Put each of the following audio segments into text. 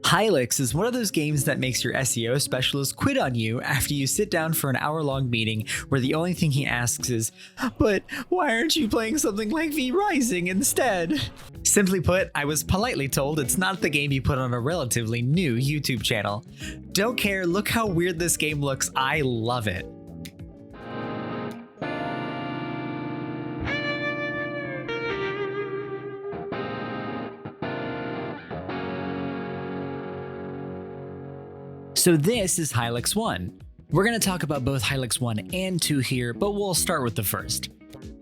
Hylics is one of those games that makes your SEO specialist quit on you after you sit down for an hour-long meeting where the only thing he asks is, "But why aren't you playing something like V Rising instead?" Simply put, I was politely told it's not the game you put on a relatively new YouTube channel. Don't care, look how weird this game looks, I love it. So this is Hylics 1. We're going to talk about both Hylics 1 and 2 here, but we'll start with the first.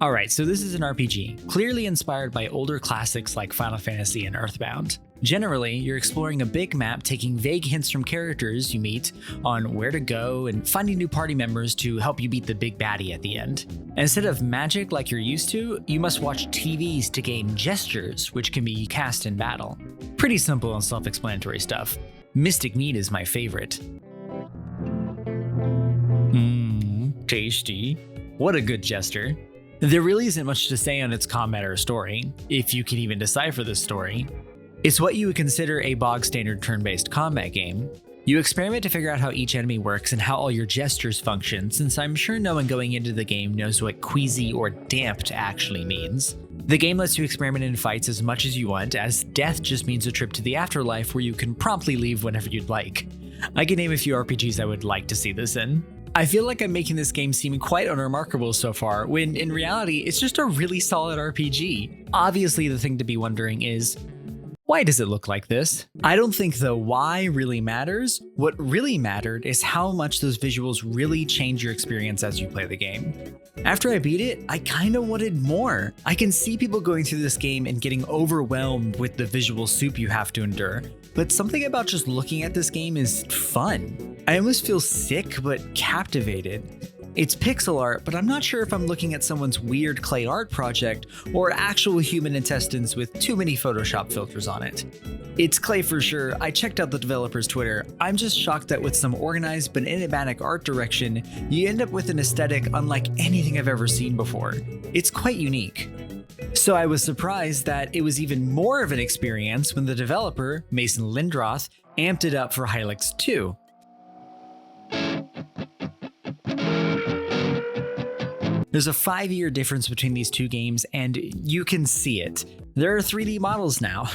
Alright, so this is an RPG, clearly inspired by older classics like Final Fantasy and Earthbound. Generally, you're exploring a big map, taking vague hints from characters you meet on where to go and finding new party members to help you beat the big baddie at the end. Instead of magic like you're used to, you must watch TVs to gain gestures, which can be cast in battle. Pretty simple and self-explanatory stuff. Mystic Meat is my favorite. Tasty. What a good gesture. There really isn't much to say on its combat or story, if you can even decipher this story. It's what you would consider a bog-standard turn-based combat game. You experiment to figure out how each enemy works and how all your gestures function, since I'm sure no one going into the game knows what queasy or damped actually means. The game lets you experiment in fights as much as you want, as death just means a trip to the afterlife where you can promptly leave whenever you'd like. I can name a few RPGs I would like to see this in. I feel like I'm making this game seem quite unremarkable so far, when in reality it's just a really solid RPG. Obviously the thing to be wondering is, why does it look like this? I don't think the why really matters. What really mattered is how much those visuals really change your experience as you play the game. After I beat it, I kinda wanted more. I can see people going through this game and getting overwhelmed with the visual soup you have to endure, but something about just looking at this game is fun. I almost feel sick but captivated. It's pixel art, but I'm not sure if I'm looking at someone's weird clay art project or actual human intestines with too many Photoshop filters on it. It's clay for sure. I checked out the developer's Twitter. I'm just shocked that with some organized but enigmatic art direction, you end up with an aesthetic unlike anything I've ever seen before. It's quite unique. So I was surprised that it was even more of an experience when the developer, Mason Lindroth, amped it up for Hylics 2. There's a 5-year difference between these two games, and you can see it. There are 3D models now.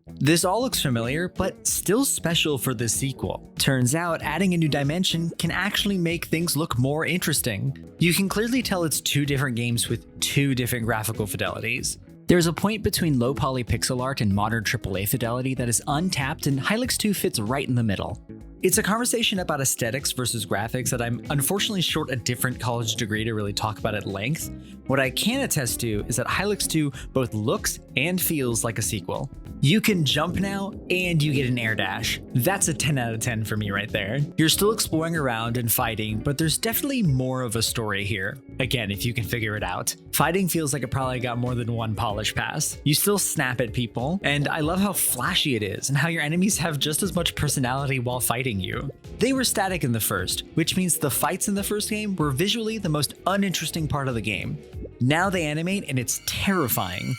This all looks familiar, but still special for this sequel. Turns out, adding a new dimension can actually make things look more interesting. You can clearly tell it's two different games with two different graphical fidelities. There's a point between low poly pixel art and modern AAA fidelity that is untapped, and Hylics 2 fits right in the middle. It's a conversation about aesthetics versus graphics that I'm unfortunately short a different college degree to really talk about at length. What I can attest to is that Hylics 2 both looks and feels like a sequel. You can jump now, and you get an air dash. That's a 10 out of 10 for me right there. You're still exploring around and fighting, but there's definitely more of a story here. Again, if you can figure it out. Fighting feels like it probably got more than one polish pass. You still snap at people, and I love how flashy it is, and how your enemies have just as much personality while fighting you. They were static in the first, which means the fights in the first game were visually the most uninteresting part of the game. Now they animate, and it's terrifying.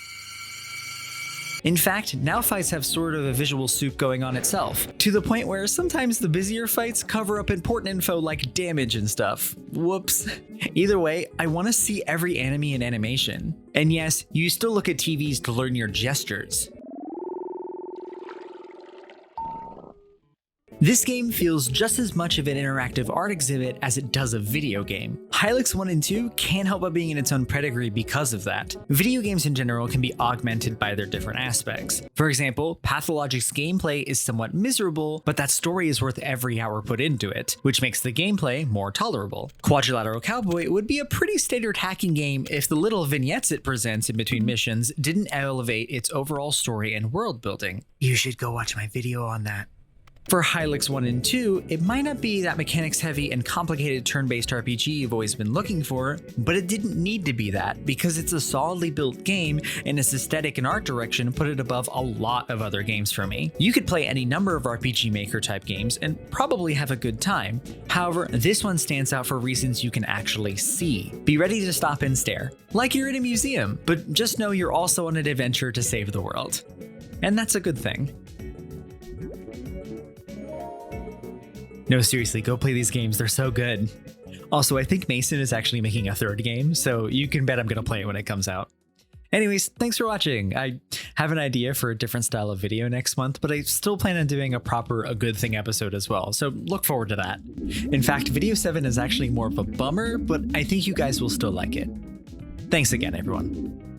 In fact, now fights have sort of a visual soup going on itself, to the point where sometimes the busier fights cover up important info like damage and stuff. Whoops. Either way, I want to see every enemy in animation. And yes, you still look at TVs to learn your gestures. This game feels just as much of an interactive art exhibit as it does a video game. Hylics 1 and 2 can't help but being in its own pedigree because of that. Video games in general can be augmented by their different aspects. For example, Pathologic's gameplay is somewhat miserable, but that story is worth every hour put into it, which makes the gameplay more tolerable. Quadrilateral Cowboy would be a pretty standard hacking game if the little vignettes it presents in between missions didn't elevate its overall story and world building. You should go watch my video on that. For Hylics 1 and 2, it might not be that mechanics-heavy and complicated turn-based RPG you've always been looking for, but it didn't need to be that, because it's a solidly built game, and its aesthetic and art direction put it above a lot of other games for me. You could play any number of RPG Maker-type games and probably have a good time. However, this one stands out for reasons you can actually see. Be ready to stop and stare, like you're in a museum, but just know you're also on an adventure to save the world. And that's a good thing. No, seriously, go play these games. They're so good. Also, I think Mason is actually making a third game, so you can bet I'm going to play it when it comes out. Anyways, thanks for watching. I have an idea for a different style of video next month, but I still plan on doing a Good Thing episode as well, so look forward to that. In fact, video 7 is actually more of a bummer, but I think you guys will still like it. Thanks again, everyone.